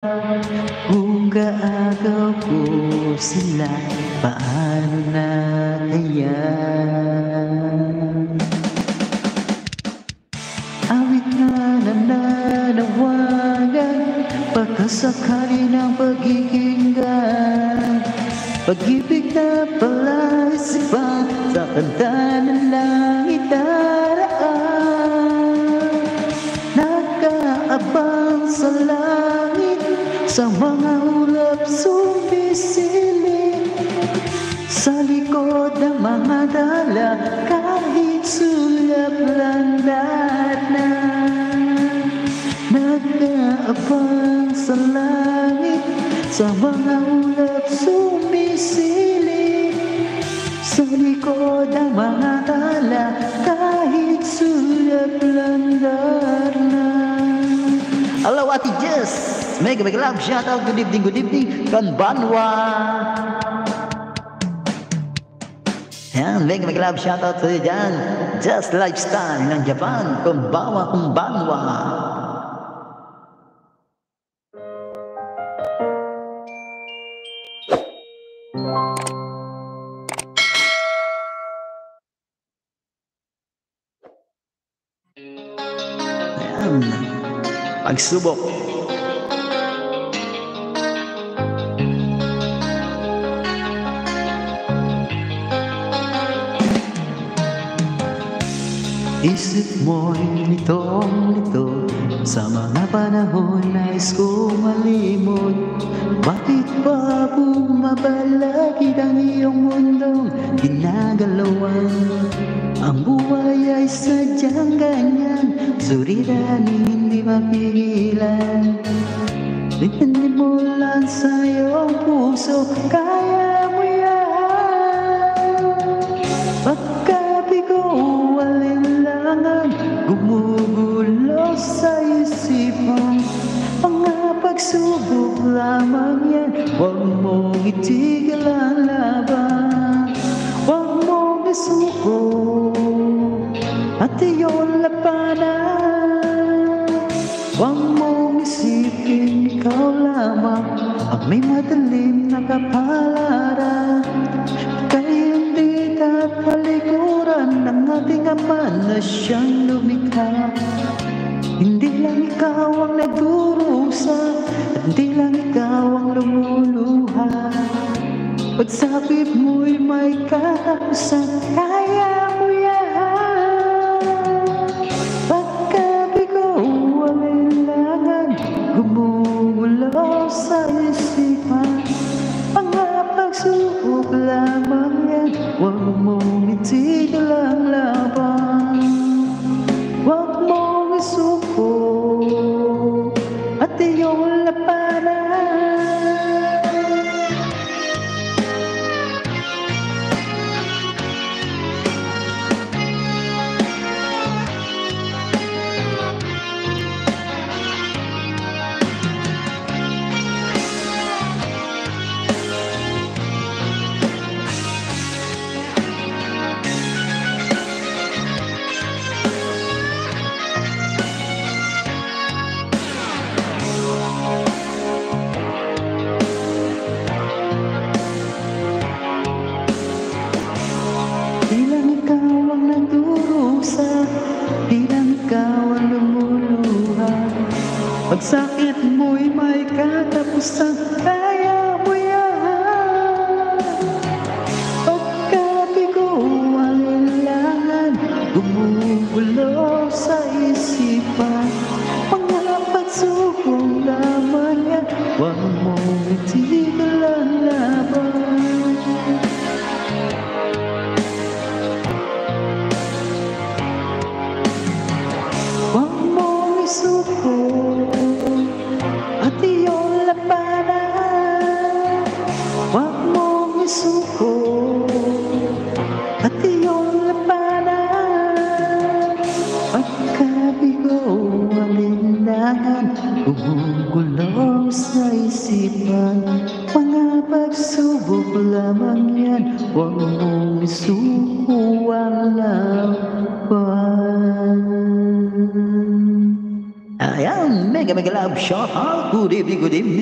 Kung gaagaw ko sila, paano na kaya? Awit na nananawagan, pagkasakali ng pagkikinggan. Pag-ibig na palaisipan, sa kanta na lang idaraan. Nag-aabang sa langit, sa mga ulap sumisilip. Sa likod ng mga dala, kahit sulap lang lahat na. Nag-aabang sa langit, sa mga ulap sumisilip. Sa likod ng mga dala, kahit sulap lang lahat na. Hello, Ate Jess! Mega love, shout out, good evening, Kanbanwa! Yan, mega love, shout out sa'yo dyan. Just Lifestyle ng Japan, Konbanwa. Yan, pagsubok. Isip mo'y litong-lito, sa mga panahon nais ko malimot. Bakit ba bumabalakid ang iyong mundong ginagalawan? Ang buhay ay sadyang ganyan, suliranin hindi mapigilan. Depende mo lang sa iyong puso, kaya mo yan. Pagkabigo, alinlangan, gumugulo sa isipan. Mga pagsubok lamang yan, huwag mong itigil ang laban. Huwag mong isuko at iyong labanan. Huwag mong isipin ikaw lamang ang may madilim na kapalaran. Kaya hindi palikuran ng ating Ama na siyang lumikha. Hindi lang ikaw ang nagdurusa, at hindi lang ikaw ang lumuluha. Pagsapit mo'y may katapusan, kaya mo yan. Pagkabigo, alinlangan, gumugulo sa isipan. Mga pagsubok lamang yan, huwag mong itigil ang laban. Huwag mong isuko at iyong labanan. Di lang ikaw ang nagdurusa, di lang ikaw ang lumuluha. Pagsakit mo'y may katapusan, kaya mo yan. Pagkabigo, alinlangan, gumugulo sa isipan. Mga pagsubok lamang yan, huwag mong itigil ang laban. Huwag mong isuko at iyong labanan. Huwag mong isuko at iyong labanan. Pagkabigo, alinlangan, gumugulo sa isipan. Mga pagsubok lamang yan, huwag mong isuko ang laban. Ayan, mega love shout out. Good evening, good evening.